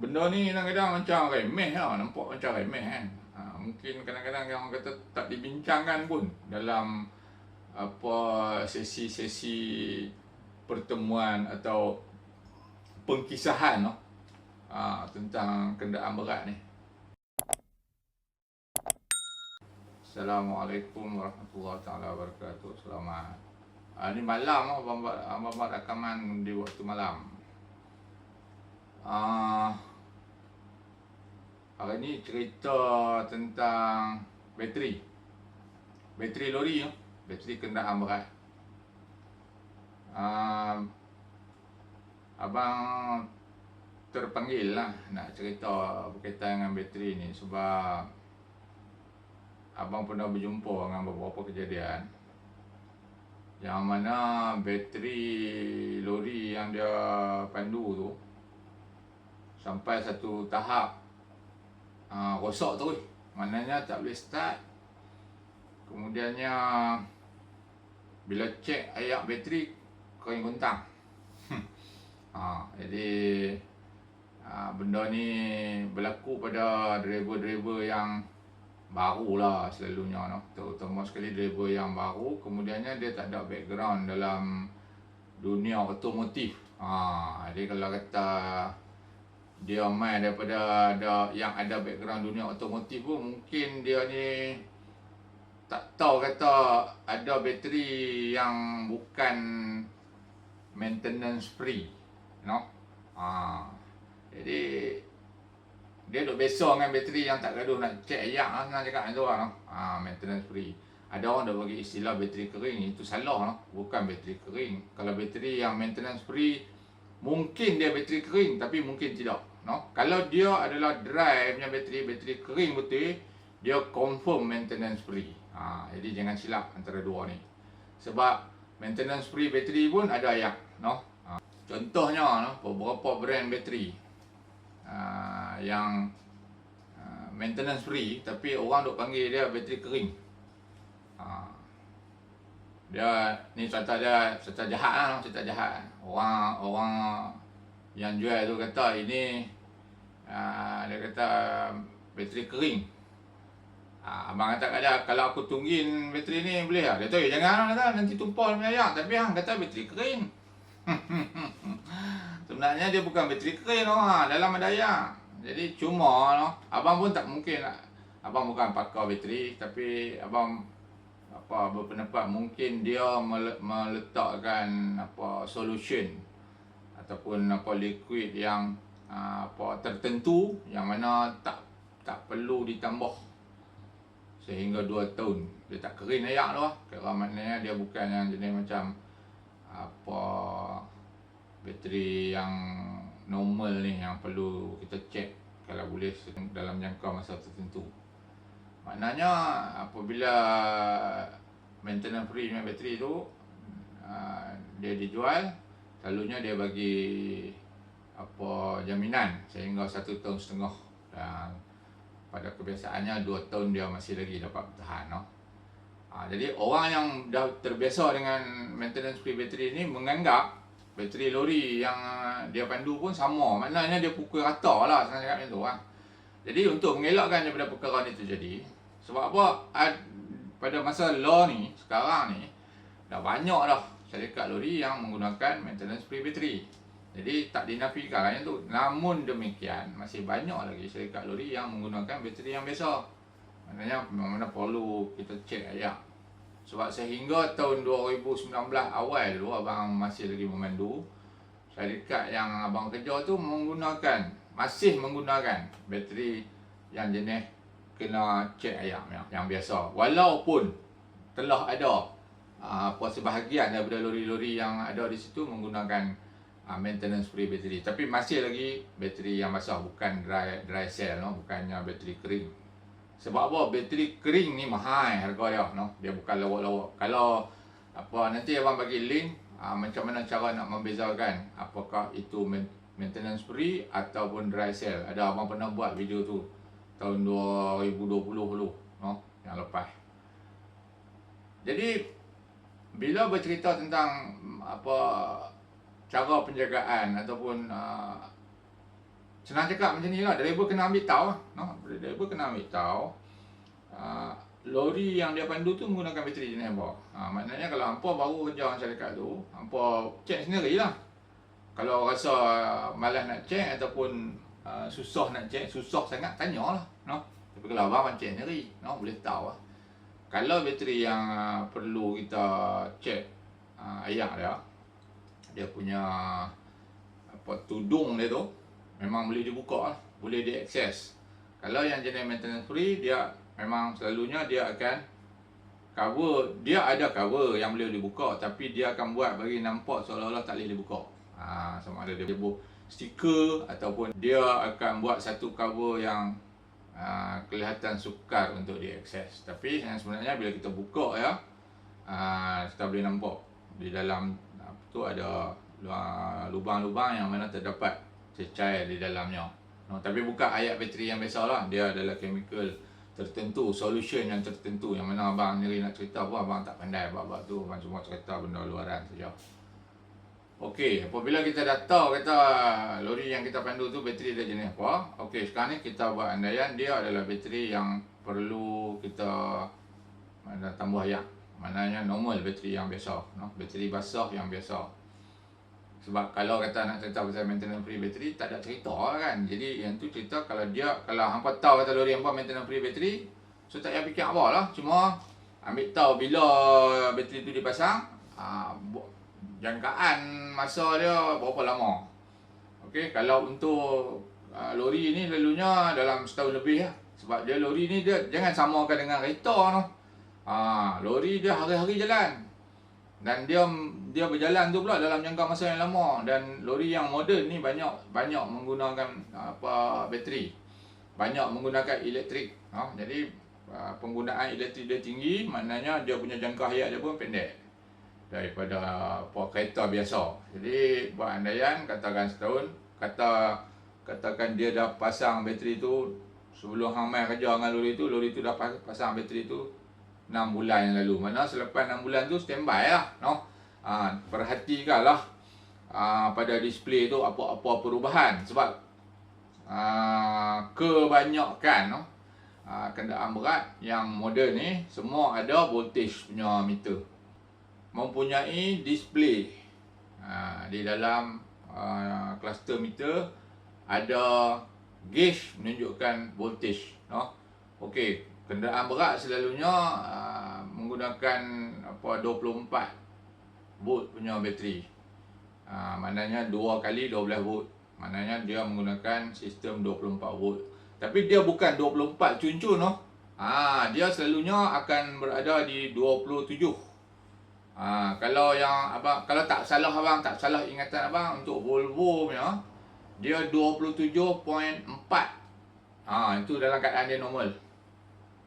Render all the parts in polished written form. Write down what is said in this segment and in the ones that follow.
benda ni kadang-kadang macam remeh lah, nampak macam remeh kan. Mungkin kadang-kadang yang orang kata tak dibincangkan pun dalam apa sesi-sesi pertemuan atau pengkisahan no, tentang kenderaan berat ni. Assalamualaikum warahmatullahi taala wabarakatuh. Selamat. Ni malam abang buat rakaman di waktu malam. Hari ni cerita tentang bateri lori, bateri kenderaan berat. Abang terpanggil lah nak cerita berkaitan dengan bateri ni sebab abang pernah berjumpa dengan beberapa kejadian yang mana bateri lori yang dia pandu tu sampai satu tahap rosak terus, maknanya tak boleh start. Kemudiannya bila cek ayak bateri kering gontang. Jadi benda ni berlaku pada driver-driver yang baru lah selalunya no? Terutama sekali driver yang baru, kemudiannya dia tak ada background dalam dunia otomotif. Jadi kalau kata dia main daripada yang ada background dunia otomotif pun, mungkin dia ni tak tahu kata ada bateri yang bukan maintenance free no. Jadi dia duk biasa dengan bateri yang tak gaduh nak cek ayak lah, senang cakap tu lah no. Maintenance free. Ada orang dah bagi istilah bateri kering, itu salah no. Bukan bateri kering. Kalau bateri yang maintenance free, mungkin dia bateri kering tapi mungkin tidak no. Kalau dia adalah dry punya bateri kering betul, dia confirm maintenance free. Jadi jangan silap antara dua ni. Sebab maintenance free bateri pun ada ayak no. Contohnya no, beberapa brand bateri yang maintenance free tapi orang duk panggil dia bateri kering. Dia ni cerita jahat lah, cerita jahat. Orang yang jual tu kata ini dia kata bateri kering. Abang kata kat dia, kalau aku tunggin bateri ni boleh tak? Dia kata, jangan lah, nanti tumpah punya ayak. Tapi hang kata bateri kering. Sebenarnya dia bukan bateri kering dalam ada ayak. Jadi cuma abang pun tak mungkin lah. Abang bukan pakar bateri, tapi abang berpendapat mungkin dia meletakkan solution ataupun liquid yang tertentu yang mana tak perlu ditambah sehingga 2 tahun dia tak kering ayak tu lah. Kira maknanya dia bukan yang jenis macam bateri yang normal ni yang perlu kita cek kalau boleh dalam jangka masa tertentu. Maknanya apabila maintenance free punya bateri tu dia dijual, selalunya dia bagi jaminan sehingga 1,5 tahun, dan pada kebiasaannya 2 tahun dia masih lagi dapat bertahan no. Jadi orang yang dah terbiasa dengan maintenance free bateri ni menganggap bateri lori yang dia pandu pun sama, maknanya dia pukul rata lah, senang cakap macam tu lah. Jadi untuk mengelakkan daripada perkara ni terjadi, sebab apa? Pada masa law ni, sekarang ni dah banyak dah syarikat lori yang menggunakan maintenance free bateri. Jadi tak dinafikan yang tu. Namun demikian, masih banyak lagi syarikat lori yang menggunakan bateri yang biasa. Maknanya mana perlu kita cek ayak. Sebab sehingga tahun 2019 awal dulu abang masih lagi memandu, syarikat yang abang kerja tu masih menggunakan bateri yang jenis kena cek ayak yang biasa. Walaupun telah ada sebahagian daripada lori-lori yang ada di situ menggunakan maintenance free bateri, tapi masih lagi bateri yang basah, bukan dry cell no, bukannya bateri kering. Sebab apa? Bateri kering ni mahal harga dia no, dia bukan lawak-lawak. Kalau nanti abang bagi link macam mana cara nak membezakan apakah itu maintenance free ataupun dry cell. Ada abang pernah buat video tu tahun 2020 dulu no, yang lepas. Jadi bila bercerita tentang cara penjagaan ataupun senang cakap macam ni lah, driver kena ambil tahu lah, no? Driver kena ambil tahu lori yang dia pandu tu menggunakan bateri jenis apa. Maknanya kalau hampa baru kerja dengan syarikat tu, hampa cek sendiri lah. Kalau rasa malas nak cek ataupun susah nak cek, susah sangat, tanya lah, no? Tapi kalau abang cek sendiri, no? Boleh tahu lah. Kalau bateri yang perlu kita cek ayak dia punya tudung dia tu memang boleh dibuka lah, boleh diakses. Kalau yang jenis maintenance free, dia memang selalunya dia akan cover, dia ada cover yang boleh dibuka, tapi dia akan buat bagi nampak seolah-olah tak boleh dibuka. Sama ada dia buat stiker ataupun dia akan buat satu cover yang kelihatan sukar untuk diakses. Tapi yang sebenarnya bila kita buka kita boleh nampak di dalam tu ada lubang-lubang yang mana terdapat cecair di dalamnya. Tapi bukan ayat bateri yang biasa lah, dia adalah chemical tertentu, solution yang tertentu, yang mana abang sendiri nak cerita pun abang tak pandai bab-bab tu, abang cuma cerita benda luaran saja. Okey, apabila kita dah tahu kata lori yang kita pandu tu bateri dia jenis apa, okey, sekarang ni kita buat andaian dia adalah bateri yang perlu kita tambah ayak. Maknanya normal bateri yang biasa, no? Bateri basah yang biasa. Sebab kalau kata nak cerita pasal maintenance free bateri, tak ada cerita kan. Jadi yang tu cerita kalau hampa tahu kata lori hampa maintenance free bateri, so tak payah fikir apa lah. Cuma ambil tahu bila bateri tu dipasang, jangkaan masa dia berapa lama. Okey, kalau untuk lori ni lalunya dalam setahun lebih lah. Sebab dia lori ni dia jangan samakan dengan kereta noh. Lori dia hari-hari jalan. Dan dia berjalan tu pula dalam jangka masa yang lama. Dan lori yang moden ni banyak menggunakan bateri. Banyak menggunakan elektrik. Jadi penggunaan elektrik dia tinggi, maknanya dia punya jangka hayat dia pun pendek daripada kereta biasa. Jadi buat andaian katakan setahun, katakan dia dah pasang bateri tu sebelum hang mai kerja dengan lori tu dah pasang bateri tu 6 bulan yang lalu. Mana selepas 6 bulan tu standby lah, no? Perhatikanlah pada display tu apa-apa perubahan. Sebab kebanyakan kenderaan berat yang moden ni semua ada voltage punya meter, mempunyai display di dalam cluster meter ada gauge menunjukkan voltage, no? Okey, kenderaan berat selalunya menggunakan 24 volt punya bateri. Maknanya 2 kali 12 volt. Maknanya dia menggunakan sistem 24 volt. Tapi dia bukan 24 cun-cun, no? Dia selalunya akan berada di 27. Kalau tak salah ingatan abang, untuk Volvo punya dia 27.4. Itu dalam keadaan dia normal.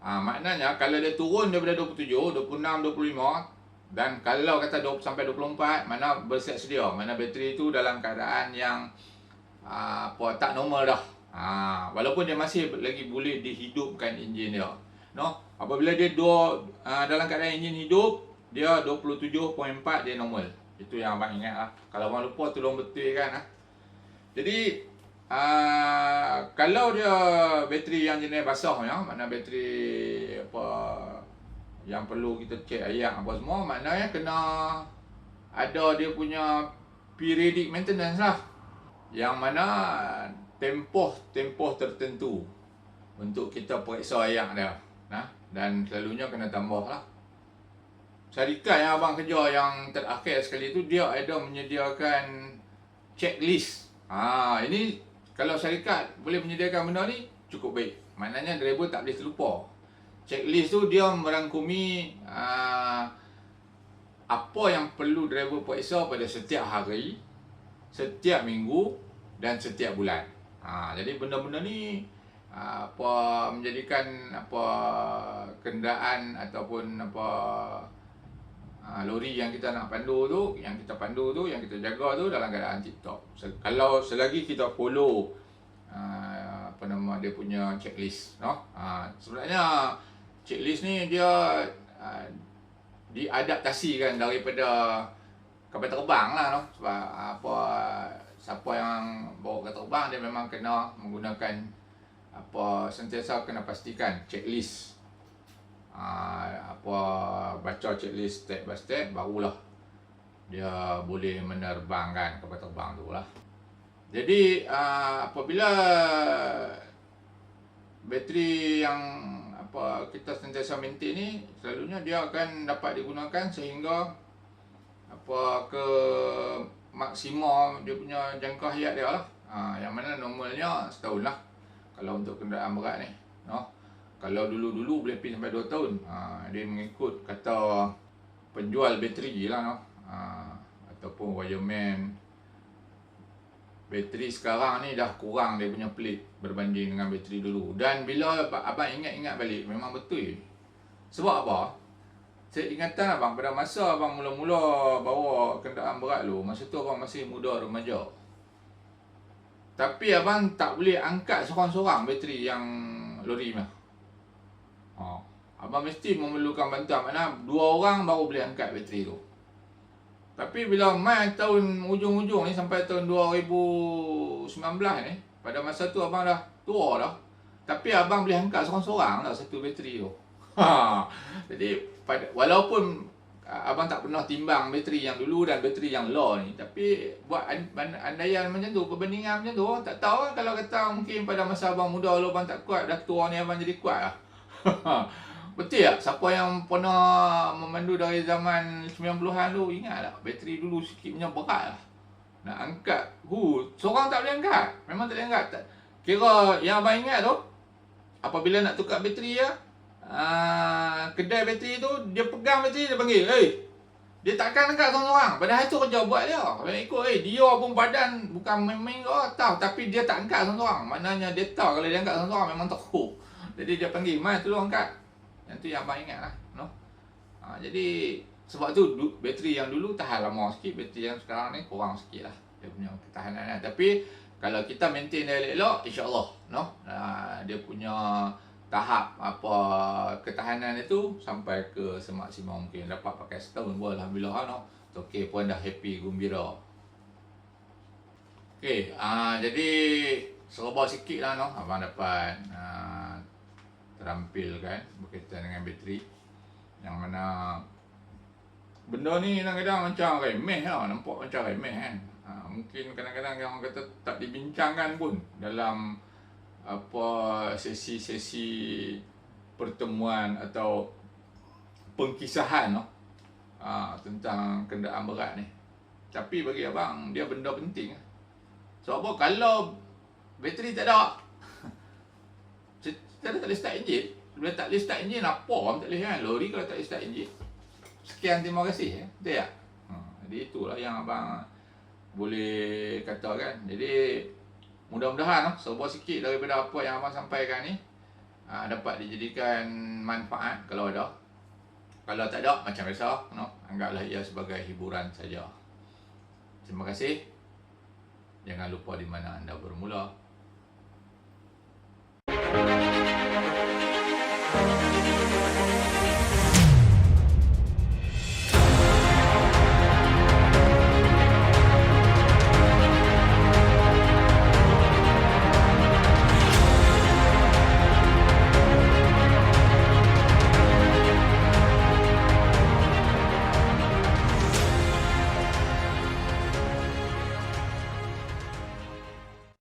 Maknanya kalau dia turun daripada 27, 26, 25, dan kalau kata sampai 24, mana bersiap sedia, mana bateri tu dalam keadaan yang tak normal dah. Walaupun dia masih lagi boleh dihidupkan enjin dia, no? Apabila dia dalam keadaan enjin hidup, dia 27.4 dia normal. Itu yang abang ingat lah. Kalau abang lupa tolong betulkan lah. Jadi kalau dia bateri yang jenis basah mana bateri yang perlu kita cek ayak apa semua, maknanya kena ada dia punya periodic maintenance lah, yang mana tempoh tertentu untuk kita periksa ayak dia, dan selalunya kena tambah lah. Syarikat yang abang kerja yang terakhir sekali tu, dia ada menyediakan checklist. Ini kalau syarikat boleh menyediakan benda ni, cukup baik. Maknanya driver tak boleh terlupa. Checklist tu dia merangkumi apa yang perlu driver periksa pada setiap hari, setiap minggu dan setiap bulan. Jadi benda-benda ni menjadikan kenderaan ataupun lori yang kita nak pandu tu, yang kita jaga tu dalam keadaan tip-top. Kalau selagi kita follow dia punya checklist, no? Sebenarnya checklist ni dia diadaptasikan daripada kapal terbang lah, no? Sebab siapa yang bawa kereta terbang dia memang kena menggunakan sentiasa kena pastikan checklist. Baca checklist step by step, barulah dia boleh menerbangkan kapal terbang tu lah. Jadi apabila bateri yang kita sentiasa maintain ni, selalunya dia akan dapat digunakan sehingga ke maksima dia punya jangka hayat dia lah. Yang mana normalnya setahun lah kalau untuk kenderaan berat ni, kalau dulu-dulu boleh pergi sampai 2 tahun. Dia mengikut kata penjual bateri lah, ataupun wireman. Bateri sekarang ni dah kurang dia punya pelit berbanding dengan bateri dulu. Dan bila abang ingat-ingat balik, memang betul. Sebab apa? Saya ingatan abang pada masa abang mula-mula bawa kenderaan berat dulu, masa tu abang masih muda remaja. Tapi abang tak boleh angkat seorang-seorang bateri yang lori mah. Abang mesti memerlukan bantuan, mana 2 orang baru boleh angkat bateri tu. Tapi bila mai tahun ujung-ujung ni sampai tahun 2019 ni, pada masa tu abang dah tua dah. Tapi abang boleh angkat seorang-seorang lah satu bateri tu. Jadi walaupun abang tak pernah timbang bateri yang dulu dan bateri yang low ni, tapi buat andaian macam tu, perbandingan macam tu, tak tahu kan kalau kata mungkin pada masa abang muda dulu abang tak kuat, dah tua ni abang jadi kuat lah. Betul tak? Siapa yang pernah memandu dari zaman 90-an tu, ingat tak? Bateri dulu sikit punya berat lah. Nak angkat, seorang tak boleh angkat. Memang tak boleh angkat. Kira yang abang ingat tu, apabila nak tukar bateri ya, kedai bateri tu, dia pegang bateri, dia panggil, dia takkan angkat seorang-seorang. Padahal tu kerja buat dia. Kalau ikut, dia pun badan bukan main-main ke tahu, tapi dia tak angkat seorang-seorang. Maknanya dia tahu kalau dia angkat seorang-seorang memang teruk. Jadi dia panggil, "Mai tolong angkat." Yang tu yang abang ingat lah, jadi sebab tu bateri yang dulu tahan lama sikit, bateri yang sekarang ni kurang sikit lah dia punya ketahanan. Tapi kalau kita maintain dia elok-elok, insya-Allah, dia punya tahap ketahanan itu sampai ke semaksimum mungkin, dapat pakai setahun pun alhamdulillah, okey pun dah happy gembira. Okey, jadi serba sikit lah, abang dapat terampilkan berkaitan dengan bateri, yang mana benda ni kadang-kadang macam remeh lah, nampak macam remeh kan. Mungkin kadang-kadang yang kata tak dibincangkan pun dalam sesi-sesi pertemuan atau pengkisahan tentang kenderaan berat ni. Tapi bagi abang dia benda penting. Sebab apa? Kalau bateri tak ada, kita tak boleh start enjin. Bila tak boleh start enjin, apa orang tak boleh kan? Lori kalau tak boleh start enjin. Sekian, terima kasih. Betul tak? Jadi itulah yang abang boleh katakan. Jadi mudah-mudahan serba sikit daripada apa yang abang sampaikan ni dapat dijadikan manfaat kalau ada. Kalau tak ada, macam biasa, anggaplah ia sebagai hiburan saja. Terima kasih. Jangan lupa di mana anda bermula.